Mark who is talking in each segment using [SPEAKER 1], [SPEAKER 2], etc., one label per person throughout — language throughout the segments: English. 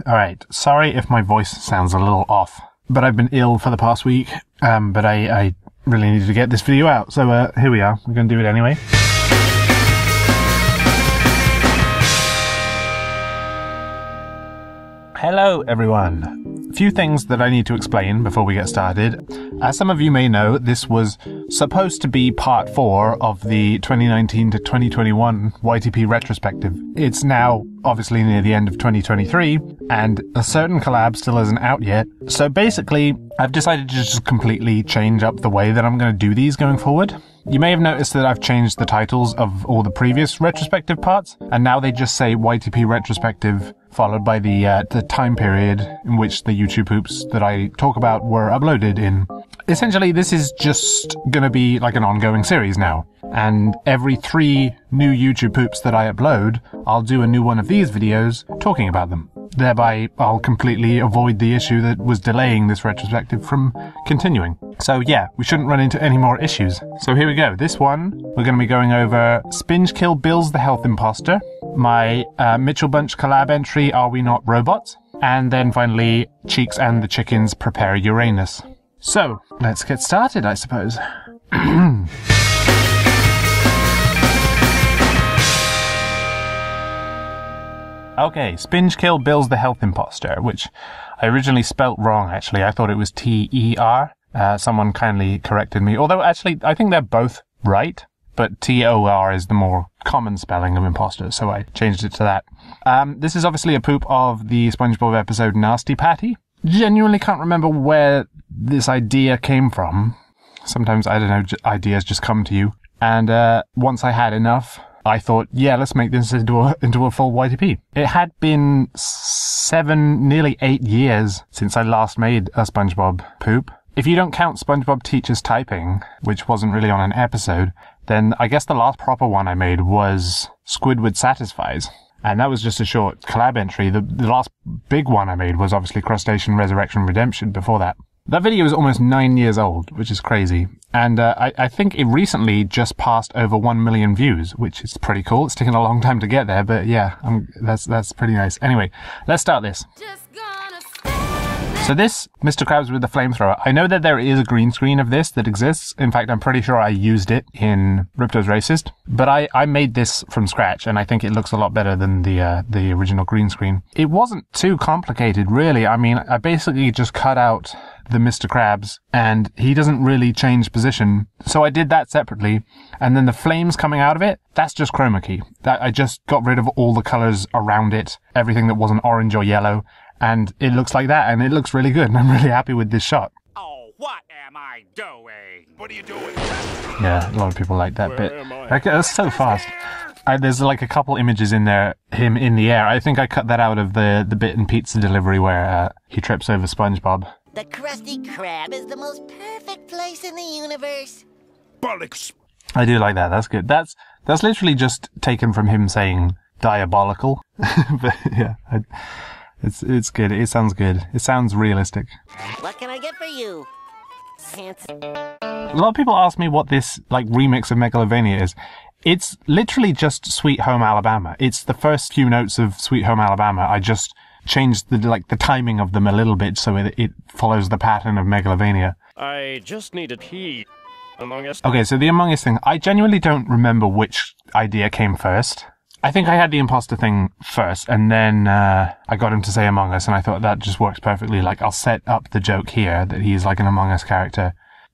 [SPEAKER 1] Alright, sorry if my voice sounds a little off, but I've been ill for the past week, but I really needed to get this video out, so here we are. We're going to do it anyway. Hello everyone! A few things that I need to explain before we get started. As some of you may know, this was supposed to be part 4 of the 2019 to 2021 YTP retrospective. It's now obviously near the end of 2023, and a certain collab still isn't out yet. So basically, I've decided to just completely change up the way that I'm going to do these going forward. You may have noticed that I've changed the titles of all the previous retrospective parts, and now they just say YTP retrospective, followed by the time period in which the YouTube hoops that I talk about were uploaded in. Essentially, this is just gonna be like an ongoing series now, and every 3 new YouTube hoops that I upload, I'll do a new one of these videos talking about them. Thereby, I'll completely avoid the issue that was delaying this retrospective from continuing. So yeah, we shouldn't run into any more issues. So here we go. This one, we're going to be going over Spingekill Bill's the Health Imposter, my Mitchell Bunch collab entry, Are We Not Robots? And then finally, Cheeks and the Chickens Prepare Uranus. So, let's get started, I suppose. Okay, Spingekill Bill's the Health Imposter, which I originally spelt wrong, actually. I thought it was T-E-R. Someone kindly corrected me. Although, actually, I think they're both right, but T-O-R is the more common spelling of imposter, so I changed it to that. This is obviously a poop of the SpongeBob episode Nasty Patty. Genuinely can't remember where this idea came from. Sometimes, I don't know, ideas just come to you. And once I had enough, I thought, yeah, let's make this into a full YTP. It had been 7, nearly 8 years since I last made a SpongeBob poop. If you don't count SpongeBob Teaches Typing, which wasn't really on an episode, then I guess the last proper one I made was Squidward Satisfies. And that was just a short collab entry. The last big one I made was obviously Crustacean Resurrection Redemption before that. That video is almost 9 years old, which is crazy. And I think it recently just passed over 1 million views, which is pretty cool. It's taken a long time to get there, but yeah, that's pretty nice. Anyway, let's start this. So this, Mr. Krabs with the Flamethrower, I know that there is a green screen of this that exists. In fact, I'm pretty sure I used it in Ripto's Racist. But I made this from scratch, and I think it looks a lot better than the original green screen. It wasn't too complicated, really. I mean, I basically just cut out the Mr. Krabs, and he doesn't really change position. So I did that separately, and then the flames coming out of it, that's just chroma key. That I just got rid of all the colors around it, everything that wasn't orange or yellow. And it looks like that, and it looks really good, and I'm really happy with this shot.
[SPEAKER 2] Oh, what am I doing? What are you doing?
[SPEAKER 1] Yeah, a lot of people like that bit. That's so fast. There's like a couple images in there, him in the air. I think I cut that out of the bit in Pizza Delivery where he trips over SpongeBob.
[SPEAKER 3] The Krusty Krab is the most perfect place in the universe.
[SPEAKER 2] Bollocks.
[SPEAKER 1] I do like that. That's good. That's literally just taken from him saying diabolical. But yeah, it's good. It sounds good. It sounds realistic.
[SPEAKER 3] What can I get for you?
[SPEAKER 1] A lot of people ask me what this like remix of Megalovania is. It's literally just Sweet Home Alabama. It's the first few notes of Sweet Home Alabama. I just changed the timing of them a little bit so it follows the pattern of Megalovania.
[SPEAKER 4] I just need a pee. Among Us.
[SPEAKER 1] Okay, so the Among Us thing, I genuinely don't remember which idea came first. I think I had the imposter thing first, and then I got him to say Among Us, and I thought that just works perfectly. Like, I'll set up the joke here that he's like an Among Us character.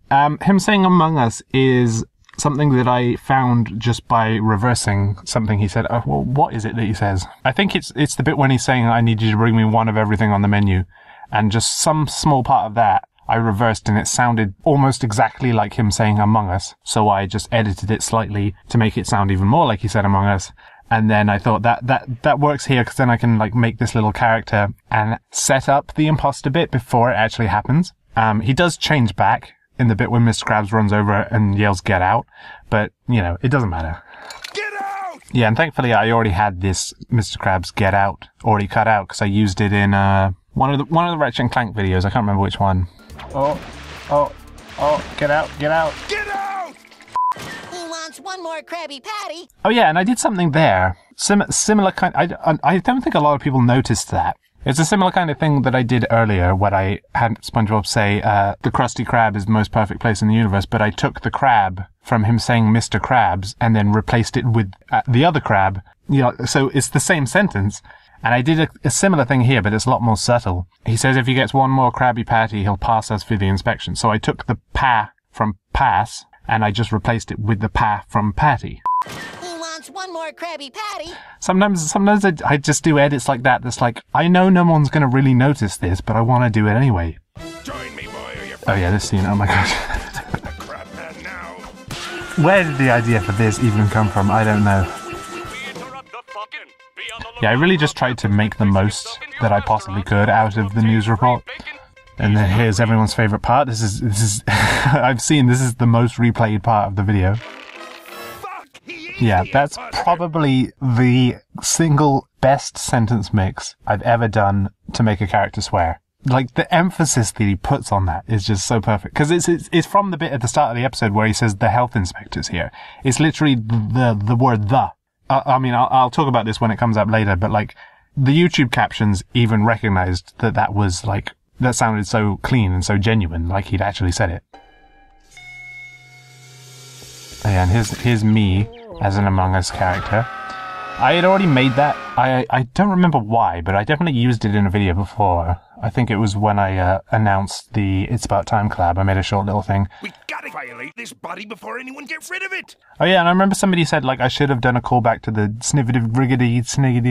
[SPEAKER 1] Him saying Among Us is something that I found just by reversing something he said. Oh, well, what is it that he says? I think it's the bit when he's saying, I need you to bring me one of everything on the menu, and just some small part of that I reversed, and it sounded almost exactly like him saying Among Us, so I just edited it slightly to make it sound even more like he said Among Us. And then I thought that works here, because then I can like make this little character and set up the imposter bit before it actually happens. He does change back in the bit when Mr. Krabs runs over and yells "Get out," but you know, it doesn't matter.
[SPEAKER 2] Get out!
[SPEAKER 1] Yeah, and thankfully I already had this Mr. Krabs "Get out" already cut out, because I used it in one of the Ratchet and Clank videos. I can't remember which one. Oh, get out, get out.
[SPEAKER 2] Get out!
[SPEAKER 3] He wants one more Krabby Patty.
[SPEAKER 1] Oh yeah, and I did something there. Similar kind. I don't think a lot of people noticed that. It's a similar kind of thing that I did earlier when I had SpongeBob say, the Krusty Krab is the most perfect place in the universe, but I took the crab from him saying Mr. Krabs and then replaced it with the other crab. You know, so it's the same sentence. And I did a similar thing here, but it's a lot more subtle. He says if he gets one more Krabby Patty, he'll pass us for the inspection. So I took the pa from pass, and I just replaced it with the pa from patty.
[SPEAKER 3] He wants one more Krabby Patty.
[SPEAKER 1] Sometimes I just do edits like that. That's like, I know no one's going to really notice this, but I want to do it anyway.
[SPEAKER 2] Join me, boy, or you're
[SPEAKER 1] Oh yeah, this scene, oh my gosh.
[SPEAKER 2] the crab man now.
[SPEAKER 1] Where did the idea for this even come from? I don't know. Yeah, I really just tried to make the most that I possibly could out of the news report. And then here's everyone's favorite part. This is I've seen this is the most replayed part of the video. Yeah, that's probably the single best sentence mix I've ever done to make a character swear. Like, the emphasis that he puts on that is just so perfect. Because it's from the bit at the start of the episode where he says the health inspector's here. It's literally the word the. I mean, I'll talk about this when it comes up later, but like, the YouTube captions even recognized that was like, that sounded so clean and so genuine, like he'd actually said it. Yeah, and here's me as an Among Us character. I had already made that. I don't remember why, but I definitely used it in a video before. I think it was when I announced the It's About Time collab. I made a short little thing.
[SPEAKER 2] We gotta violate this body before anyone gets rid of it.
[SPEAKER 1] Oh yeah, and I remember somebody said, like, I should have done a callback to the sniggity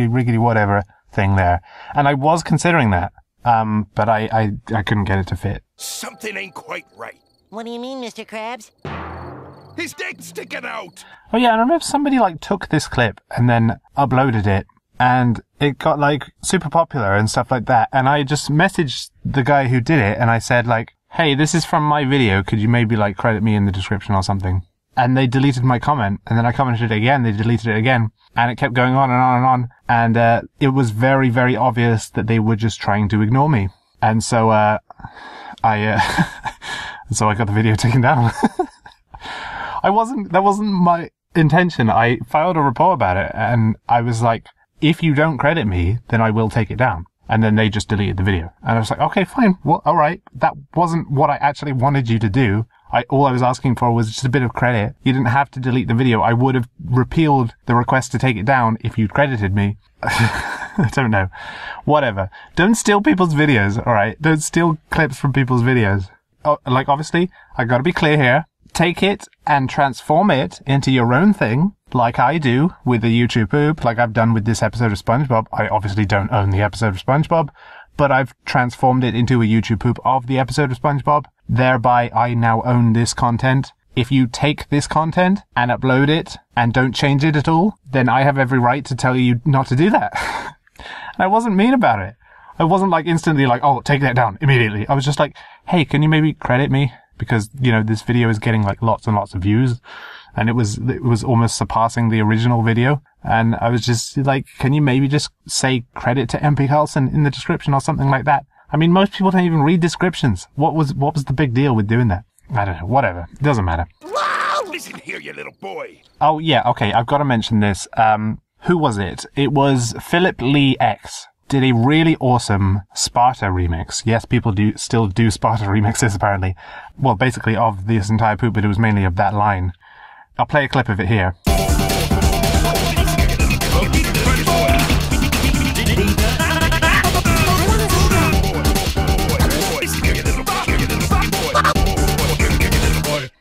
[SPEAKER 1] riggedy whatever thing there. And I was considering that, but I couldn't get it to fit.
[SPEAKER 2] Something ain't quite right.
[SPEAKER 3] What do you mean, Mr. Krabs?
[SPEAKER 2] His dick's sticking out.
[SPEAKER 1] Oh yeah, and I remember somebody, like, took this clip and then uploaded it, and it got, like, super popular and stuff like that. And I just messaged the guy who did it, and I said, like, hey, this is from my video. Could you maybe, like, credit me in the description or something? And they deleted my comment, and then I commented it again, they deleted it again, and it kept going on and on and on. And it was very, very obvious that they were just trying to ignore me. And so, so I got the video taken down. That wasn't my intention. I filed a report about it, and I was like, if you don't credit me, then I will take it down. And then they just deleted the video. And I was like, okay, fine. Well, alright. That wasn't what I actually wanted you to do. All I was asking for was just a bit of credit. You didn't have to delete the video. I would have repealed the request to take it down if you'd credited me. I don't know. Whatever. Don't steal people's videos, alright? Don't steal clips from people's videos. Oh, like, obviously, I gotta be clear here. Take it and transform it into your own thing, like I do with the YouTube poop, like I've done with this episode of SpongeBob. I obviously don't own the episode of SpongeBob, but I've transformed it into a YouTube poop of the episode of SpongeBob. Thereby, I now own this content. If you take this content and upload it and don't change it at all, then I have every right to tell you not to do that. And I wasn't mean about it. I wasn't like instantly like, oh, take that down immediately. I was just like, hey, can you maybe credit me? Because, you know, this video is getting like lots and lots of views, and it was almost surpassing the original video. And I was just like, can you maybe just say credit to MP Carlson in the description or something like that? I mean, most people don't even read descriptions. What was the big deal with doing that? I don't know. Whatever. It doesn't matter.
[SPEAKER 2] Wow! Listen here, you little boy.
[SPEAKER 1] Oh yeah. Okay. I've got to mention this. Who was it? It was Philip Lee X. Did a really awesome Sparta remix. Yes, people still do Sparta remixes, apparently. Well, basically of this entire poop, but it was mainly of that line. I'll play a clip of it here.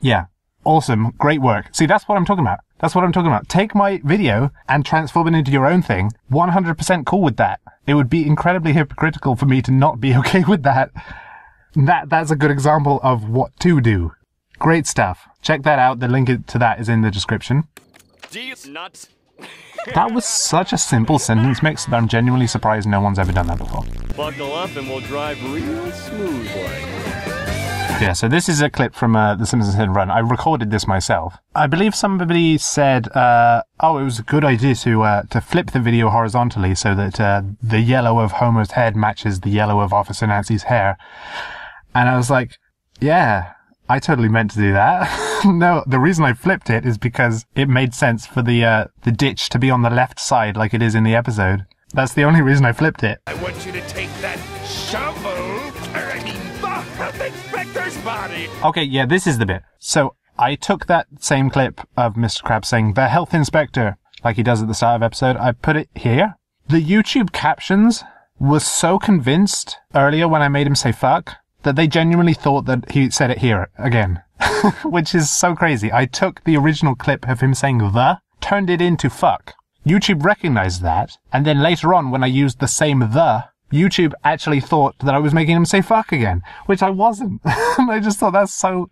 [SPEAKER 1] Yeah. Awesome. Great work. See, that's what I'm talking about. That's what I'm talking about. Take my video and transform it into your own thing. 100% cool with that. It would be incredibly hypocritical for me to not be okay with that. That's a good example of what to do. Great stuff. Check that out. The link to that is in the description.
[SPEAKER 4] Nuts.
[SPEAKER 1] That was such a simple sentence mix that I'm genuinely surprised no one's ever done that before.
[SPEAKER 4] Buckle up and we'll drive real smoothly.
[SPEAKER 1] Yeah, so this is a clip from The Simpsons Hit and Run. I recorded this myself. I believe somebody said, oh, it was a good idea to flip the video horizontally so that the yellow of Homer's head matches the yellow of Officer Nancy's hair. And I was like, yeah, I totally meant to do that. No, the reason I flipped it is because it made sense for the ditch to be on the left side like it is in the episode. That's the only reason I flipped it.
[SPEAKER 2] I want you to take that shovel, the health inspector's body.
[SPEAKER 1] Okay, yeah, this is the bit. So, I took that same clip of Mr. Krabs saying, the health inspector, like he does at the start of episode, I put it here. The YouTube captions was so convinced earlier when I made him say fuck, that they genuinely thought that he said it here again. Which is so crazy. I took the original clip of him saying the, turned it into fuck. YouTube recognized that, and then later on when I used the same the, YouTube actually thought that I was making him say fuck again, which I wasn't. And I just thought that's so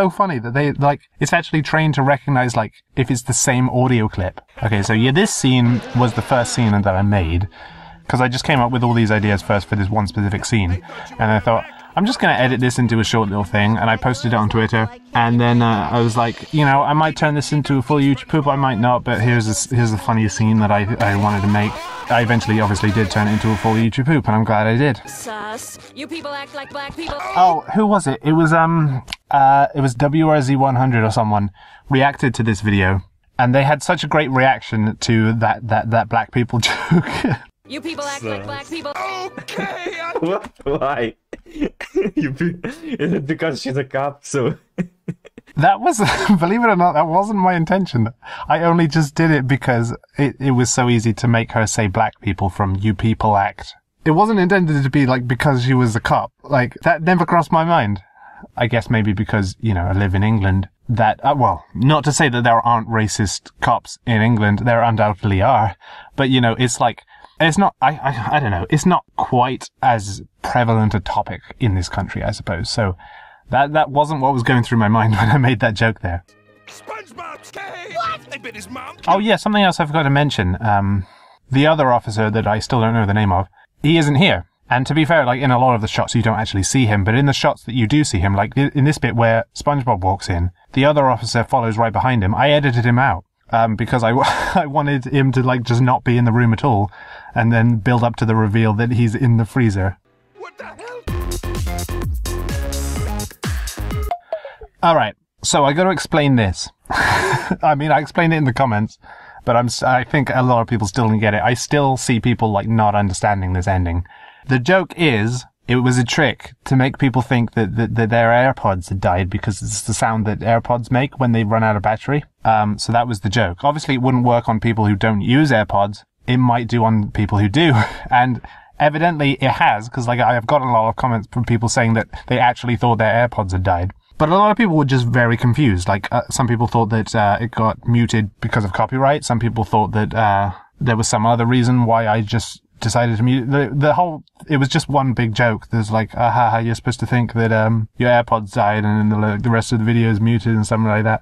[SPEAKER 1] funny that they, like, it's actually trained to recognize, like, if it's the same audio clip. Okay, so yeah, this scene was the first scene that I made, because I just came up with all these ideas first for this one specific scene, and I thought, I'm just going to edit this into a short little thing, and I posted it on Twitter, and then I was like, you know, I might turn this into a full YouTube poop, I might not, but here's the funniest scene that I wanted to make. I eventually obviously did turn it into a full YouTube poop, and I'm glad I did.
[SPEAKER 5] Sus. You people act like black people.
[SPEAKER 1] Oh, who was it? It was WRZ100 or someone reacted to this video, and they had such a great reaction to that black people joke.
[SPEAKER 5] You people act like black people.
[SPEAKER 2] Okay,
[SPEAKER 6] What? Why? Is it because she's a cop? So
[SPEAKER 1] That was, believe it or not, that wasn't my intention. I only just did it because it was so easy to make her say black people from You People Act. It wasn't intended to be like because she was a cop. Like, that never crossed my mind. I guess maybe because, you know, I live in England. That, well, not to say that there aren't racist cops in England. There undoubtedly are. But, you know, it's like, it's not, I don't know, it's not quite as prevalent a topic in this country, I suppose. So that wasn't what was going through my mind when I made that joke there.
[SPEAKER 2] SpongeBob's cave. What? They bit his mom.
[SPEAKER 1] Oh yeah, something else I forgot to mention. The other officer that I still don't know the name of, he isn't here. And to be fair, like, in a lot of the shots you don't actually see him, but in the shots that you do see him, like in this bit where SpongeBob walks in, the other officer follows right behind him. I edited him out. Because I wanted him to, like, just not be in the room at all, and then build up to the reveal that he's in the freezer.
[SPEAKER 2] What the hell?
[SPEAKER 1] Alright, so I gotta explain this. I mean, I explained it in the comments, but I think a lot of people still didn't get it. I still see people, like, not understanding this ending. The joke is, it was a trick to make people think that their AirPods had died because it's the sound that AirPods make when they run out of battery. So that was the joke. Obviously, it wouldn't work on people who don't use AirPods. It might do on people who do. And evidently it has, because, like, I've got a lot of comments from people saying that they actually thought their AirPods had died. But a lot of people were just very confused. Like, some people thought that it got muted because of copyright. Some people thought that there was some other reason why I just decided to mute the whole. It was just one big joke. There's like, you're supposed to think that your AirPods died and then the rest of the video is muted and something like that.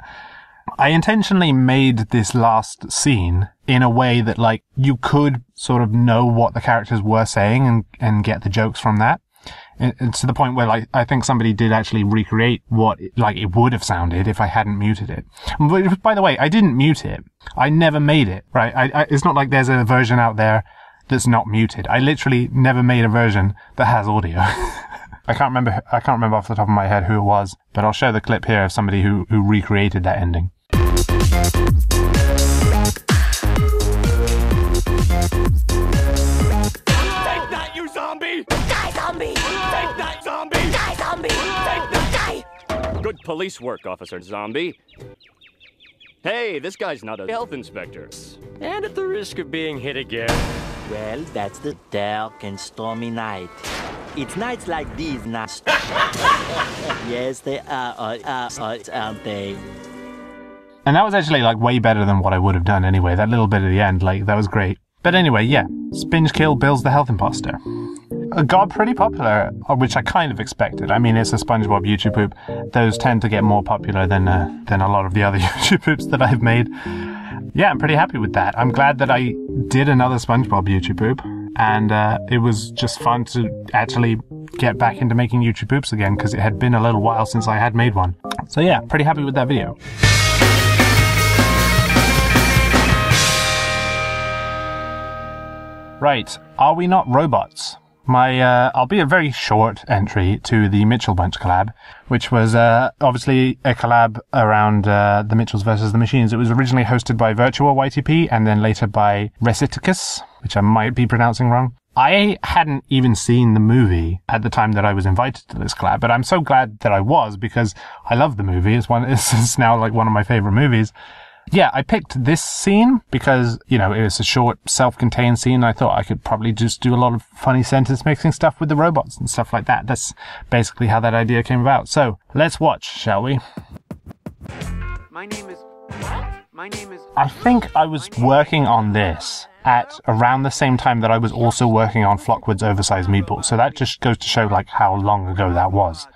[SPEAKER 1] I intentionally made this last scene in a way that, like, you could sort of know what the characters were saying and get the jokes from that. And to the point where, like, I think somebody did actually recreate what, like, it would have sounded if I hadn't muted it. But, by the way, I didn't mute it. I never made it, right? It's not like there's a version out there that's not muted. I literally never made a version that has audio. I can't remember off the top of my head who it was, but I'll show the clip here of somebody who recreated that ending.
[SPEAKER 2] Take that, you zombie!
[SPEAKER 3] Die, zombie!
[SPEAKER 2] Take that, zombie!
[SPEAKER 3] Die, zombie!
[SPEAKER 2] Take that!
[SPEAKER 3] Die!
[SPEAKER 4] Good police work, Officer Zombie. Hey, this guy's not a health inspector.
[SPEAKER 7] And at the risk of being hit again.
[SPEAKER 8] Well, that's the dark and stormy night. It's nights like these now. Yes, they are, aren't they?
[SPEAKER 1] And that was actually, like, way better than what I would have done anyway. That little bit at the end, like, that was great. But anyway, yeah. Spinge Kill Bill's the Health Imposter. Got pretty popular, which I kind of expected. I mean, it's a SpongeBob YouTube poop. Those tend to get more popular than a lot of the other YouTube poops that I've made. Yeah, I'm pretty happy with that. I'm glad that I did another SpongeBob YouTube poop, and it was just fun to actually get back into making YouTube poops again, because it had been a little while since I had made one. So yeah, pretty happy with that video. Right, are we not robots? I'll be a very short entry to the Mitchell Bunch collab, which was obviously a collab around the Mitchells versus the Machines. It was originally hosted by Virtua YTP and then later by Resiticus, which I might be pronouncing wrong. I hadn't even seen the movie at the time that I was invited to this collab, but I'm so glad that I was because I love the movie. It's now like one of my favorite movies. Yeah, I picked this scene because, you know, it was a short, self-contained scene. I thought I could probably just do a lot of funny sentence mixing stuff with the robots and stuff like that. That's basically how that idea came about. So, let's watch, shall we?
[SPEAKER 2] My name is...
[SPEAKER 1] I think I was working on this at around the same time that I was also working on Flockwood's Oversized Meatballs. So that just goes to show, like, how long ago that was.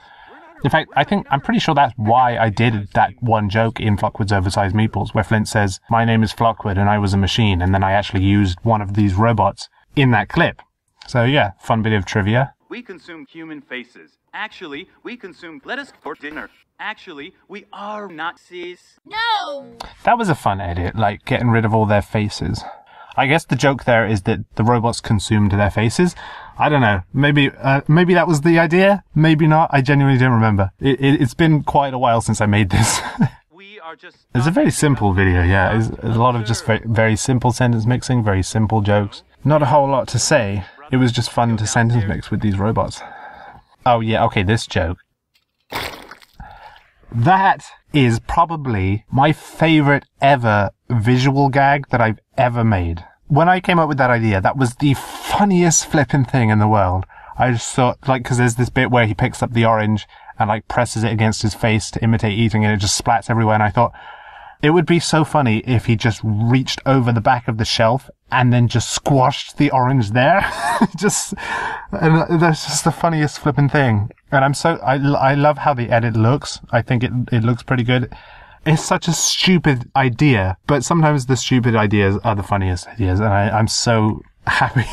[SPEAKER 1] In fact, I'm pretty sure that's why I did that one joke in Flockwood's Oversized Meatballs, where Flint says, "My name is Flockwood and I was a machine," and then I actually used one of these robots in that clip. So yeah, fun bit of trivia.
[SPEAKER 9] We consume human faces. Actually, we consume lettuce for dinner. Actually, we are Nazis.
[SPEAKER 3] No!
[SPEAKER 1] That was a fun edit, like getting rid of all their faces. I guess the joke there is that the robots consumed their faces. I don't know. Maybe that was the idea. Maybe not. I genuinely don't remember. It's been quite a while since I made this. It's a very simple video, yeah. It's a lot of just very simple sentence mixing, very simple jokes. Not a whole lot to say. It was just fun to sentence mix with these robots. Oh yeah, okay, this joke. That is probably my favorite ever visual gag that I've ever made. When I came up with that idea, that was the funniest flipping thing in the world. I just thought, like, because there's this bit where he picks up the orange and, like, presses it against his face to imitate eating and it just splats everywhere. And I thought, it would be so funny if he just reached over the back of the shelf and then just squashed the orange there. And that's just the funniest flipping thing. And I love how the edit looks. I think it looks pretty good. It's such a stupid idea, but sometimes the stupid ideas are the funniest ideas, and I'm so happy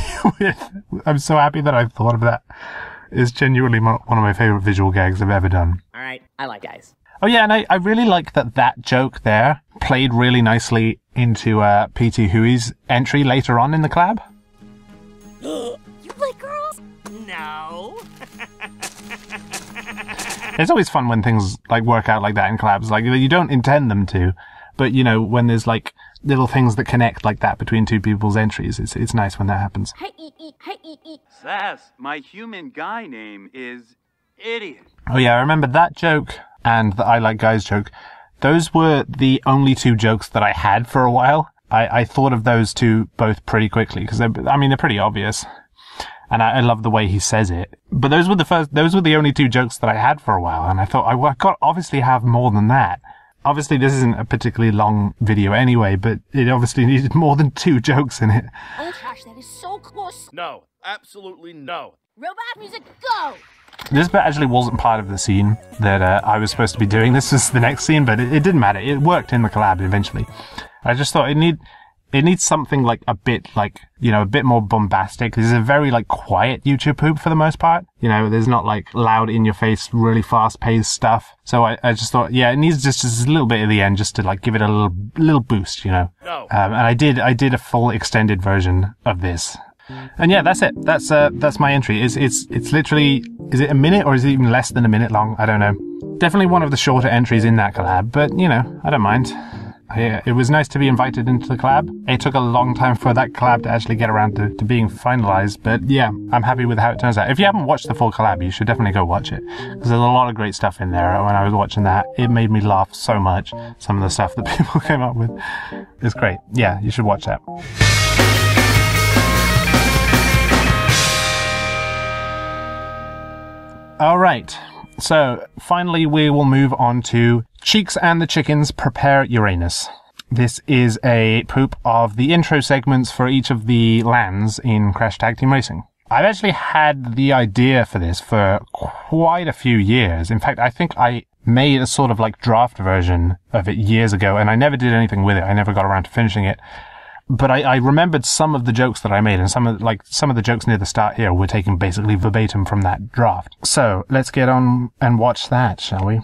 [SPEAKER 1] I'm so happy that I've thought of that. It's genuinely one of my favorite visual gags I've ever done.
[SPEAKER 10] Alright, I like guys.
[SPEAKER 1] Oh yeah, and I really like that joke there played really nicely into P.T. Huey's entry later on in the collab.
[SPEAKER 3] You like girls?
[SPEAKER 10] No.
[SPEAKER 1] It's always fun when things like work out like that in collabs. Like, you don't intend them to, but you know, when there's like little things that connect like that between two people's entries, it's nice when that happens.
[SPEAKER 9] Sass, my human guy name is Idiot.
[SPEAKER 1] Oh yeah, I remember that joke and the I like guys joke. Those were the only two jokes that I had for a while. I thought of those two both pretty quickly because they're pretty obvious. And I love the way he says it. But those were the only two jokes that I had for a while. And I thought, I got obviously have more than that. Obviously, this isn't a particularly long video anyway, but it obviously needed more than two jokes in it.
[SPEAKER 3] Oh gosh, that is so close.
[SPEAKER 2] No, absolutely no.
[SPEAKER 3] Robot music, go!
[SPEAKER 1] This bit actually wasn't part of the scene that I was supposed to be doing. This was the next scene, but it didn't matter. It worked in the collab eventually. I just thought it needs something like a bit more bombastic. This is a very like quiet YouTube poop for the most part. You know, there's not like loud in your face, really fast paced stuff. So I just thought, yeah, it needs just a little bit at the end just to like give it a little boost, you know.
[SPEAKER 2] No.
[SPEAKER 1] And I did a full extended version of this. And yeah, that's it. That's my entry. It's literally, is it a minute or is it even less than a minute long? I don't know. Definitely one of the shorter entries in that collab, but you know, I don't mind. It was nice to be invited into the collab. It took a long time for that collab to actually get around to being finalized, but yeah, I'm happy with how it turns out. If you haven't watched the full collab, you should definitely go watch it, because there's a lot of great stuff in there. When I was watching that, it made me laugh so much. Some of the stuff that people came up with. It's great. Yeah, you should watch that. Alright, so finally we will move on to Cheeks and the Chickens Prepare Uranus. This is a poop of the intro segments for each of the lands in Crash Tag Team Racing. I've actually had the idea for this for quite a few years. In fact, I think I made a sort of like draft version of it years ago, and I never did anything with it. I never got around to finishing it. But I remembered some of the jokes that I made, and some of the jokes near the start here were taken basically verbatim from that draft. So let's get on and watch that, shall we?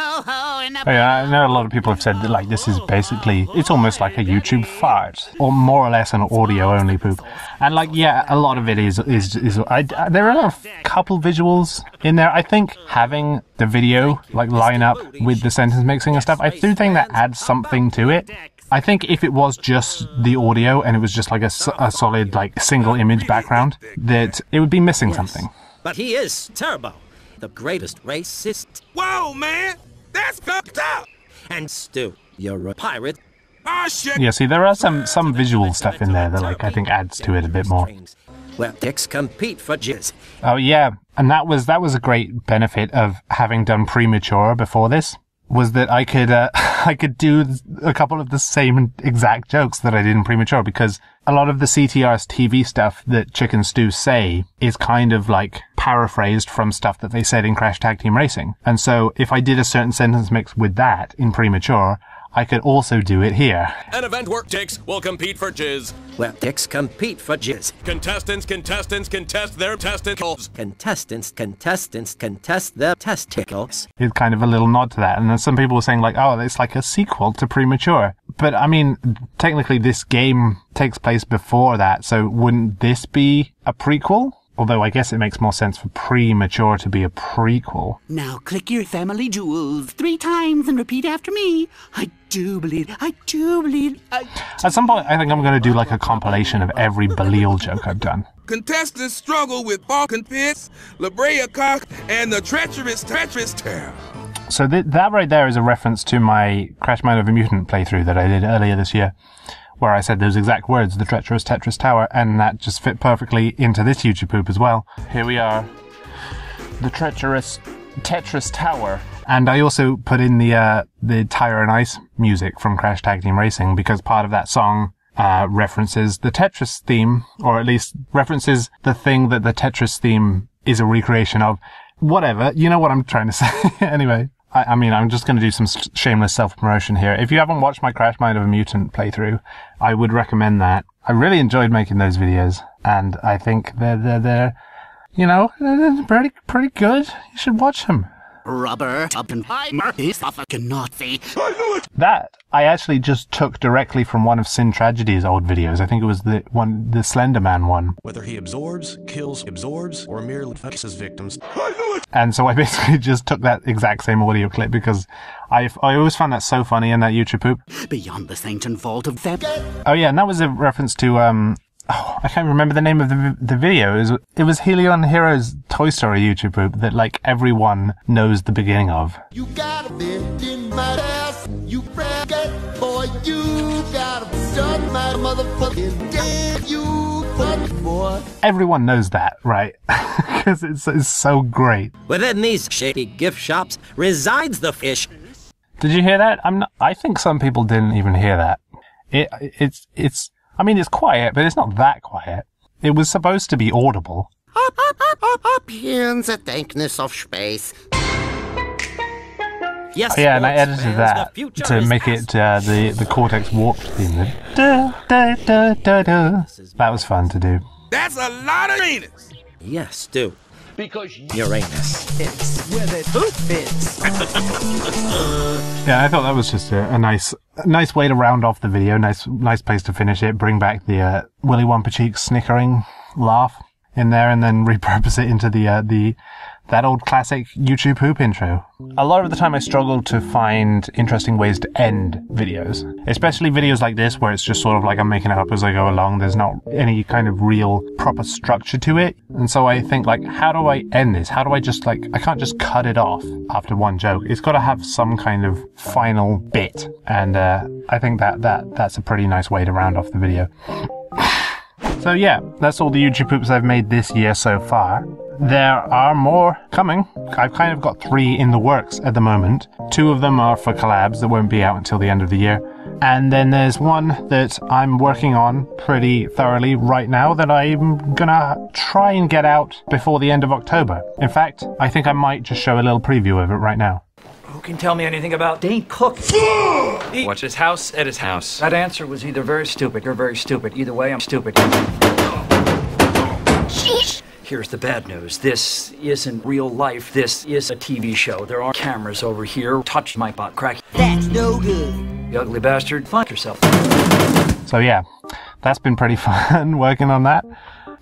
[SPEAKER 1] Oh yeah, I know a lot of people have said that like this is basically, it's almost like a YouTube fart, or more or less an audio-only poop. And like, yeah, a lot of it is there are a couple visuals in there. I think having the video like line up with the sentence mixing and stuff, I do think that adds something to it. I think if it was just the audio and it was just like a solid, like, single image background, that it would be missing something.
[SPEAKER 11] But he is Turbo, the greatest racist.
[SPEAKER 2] Whoa, man! That's fucked up!
[SPEAKER 11] And Stu, you're a pirate.
[SPEAKER 2] Oh, shit!
[SPEAKER 1] Yeah, see, there are some visual stuff in there that, like, I think adds to it a bit more.
[SPEAKER 11] Where dicks compete for jizz.
[SPEAKER 1] Oh, yeah, and that was a great benefit of having done Premature before this, was that I could do a couple of the same exact jokes that I did in Premature, because a lot of the CTR's TV stuff that Chick and Stu say is kind of like paraphrased from stuff that they said in Crash Tag Team Racing. And so if I did a certain sentence mix with that in Premature, I could also do it here.
[SPEAKER 12] An event where dicks will compete for jizz.
[SPEAKER 11] Where dicks compete for jizz.
[SPEAKER 12] Contestants contest their testicles.
[SPEAKER 11] Contestants contest their testicles.
[SPEAKER 1] It's kind of a little nod to that. And then some people were saying like, oh, it's like a sequel to Premature. But I mean, technically this game takes place before that, so wouldn't this be a prequel? Although I guess it makes more sense for Premature to be a prequel.
[SPEAKER 13] Now click your family jewels 3 times and repeat after me. I do believe.
[SPEAKER 1] At some point, I think I'm going to do like a compilation of every Belial joke I've done.
[SPEAKER 2] Contestants struggle with Falcon Pitts, La Brea Cock, and the treacherous Terror.
[SPEAKER 1] So that right there is a reference to my Crash Mind of a Mutant playthrough that I did earlier this year, where I said those exact words, the treacherous Tetris Tower, and that just fit perfectly into this YouTube poop as well. Here we are, the treacherous Tetris Tower. And I also put in the Tire and Ice music from Crash Tag Team Racing, because part of that song references the Tetris theme, or at least references the thing that the Tetris theme is a recreation of. Whatever, you know what I'm trying to say. Anyway. I mean, I'm just going to do some shameless self-promotion here. If you haven't watched my Crash Mind of a Mutant playthrough, I would recommend that. I really enjoyed making those videos, and I think they're you know, they're pretty good. You should watch them.
[SPEAKER 13] Rubber, up and cannot see.
[SPEAKER 1] That I actually just took directly from one of Sin Tragedy's old videos. I think it was the Slender Man one.
[SPEAKER 14] Whether he absorbs, or merely fucks his victims.
[SPEAKER 1] And so I basically just took that exact same audio clip because I always found that so funny in that YouTube poop.
[SPEAKER 13] Beyond the ancient vault of them.
[SPEAKER 1] Oh yeah, and that was a reference to I can't remember the name of the video. It was Helion Heroes Toy Story YouTube poop that like everyone knows the beginning of.
[SPEAKER 15] You got a bit in my ass, you faggot boy, you got a done my motherfucking damn you fun boy.
[SPEAKER 1] Everyone knows that, right? Because it's so great.
[SPEAKER 11] Within these shady gift shops resides the fish.
[SPEAKER 1] Did you hear that? I think some people didn't even hear that. It's I mean, it's quiet, but it's not that quiet. It was supposed to be audible.
[SPEAKER 15] Up here in the dankness of space.
[SPEAKER 11] Yes,
[SPEAKER 1] oh, yeah, and I edited that to make it the Cortex Warped theme. That was fun to do.
[SPEAKER 2] That's a lot of Uranus.
[SPEAKER 11] Yes, Stu.
[SPEAKER 13] Because
[SPEAKER 11] Uranus
[SPEAKER 13] fits where the poop fits.
[SPEAKER 1] Yeah, I thought that was just a nice way to round off the video. Nice place to finish it. Bring back the Willy Wonka Cheeks snickering laugh in there, and then repurpose it into that old classic YouTube poop intro. A lot of the time I struggle to find interesting ways to end videos, especially videos like this where it's just sort of like I'm making it up as I go along. There's not any kind of real proper structure to it. And so I think like, how do I end this? How do I just like, I can't just cut it off after one joke. It's got to have some kind of final bit. And I think that's a pretty nice way to round off the video. So yeah, that's all the YouTube poops I've made this year so far. There are more coming. I've kind of got 3 in the works at the moment. 2 of them are for collabs that won't be out until the end of the year. And then there's one that I'm working on pretty thoroughly right now that I'm gonna try and get out before the end of October. In fact, I think I might just show a little preview of it right now.
[SPEAKER 16] Who can tell me anything about Dane Cook?
[SPEAKER 17] Watch his house at his house.
[SPEAKER 16] That answer was either very stupid or very stupid. Either way, I'm stupid.
[SPEAKER 13] Sheesh.
[SPEAKER 16] Here's the bad news. This isn't real life. This is a TV show. There are cameras over here. Touch my butt crack.
[SPEAKER 13] That's no good.
[SPEAKER 16] You ugly bastard. Find yourself.
[SPEAKER 1] So yeah, that's been pretty fun working on that.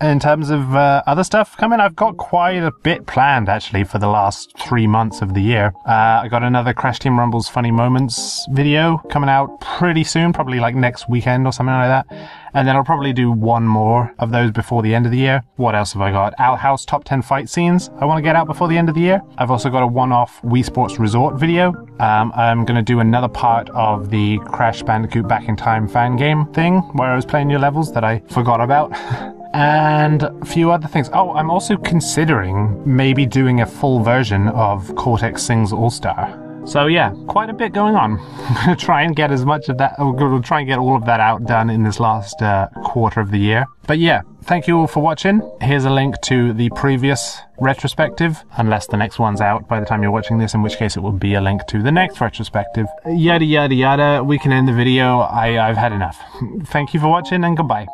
[SPEAKER 1] in terms of other stuff coming, I've got quite a bit planned actually for the last 3 months of the year. I got another Crash Team Rumble's Funny Moments video coming out pretty soon, probably like next weekend or something like that. And then I'll probably do one more of those before the end of the year. What else have I got? Outhouse top 10 fight scenes I want to get out before the end of the year. I've also got a one-off Wii Sports Resort video. I'm going to do another part of the Crash Bandicoot Back in Time fan game thing where I was playing new levels that I forgot about. And a few other things. Oh, I'm also considering maybe doing a full version of Cortex Sings All-Star. So yeah, quite a bit going on. I'm going to try and get as much of that, we'll try and get all of that out done in this last quarter of the year. But yeah, thank you all for watching. Here's a link to the previous retrospective, unless the next one's out by the time you're watching this, in which case it will be a link to the next retrospective. Yada yada yada, we can end the video. I've had enough. Thank you for watching and goodbye.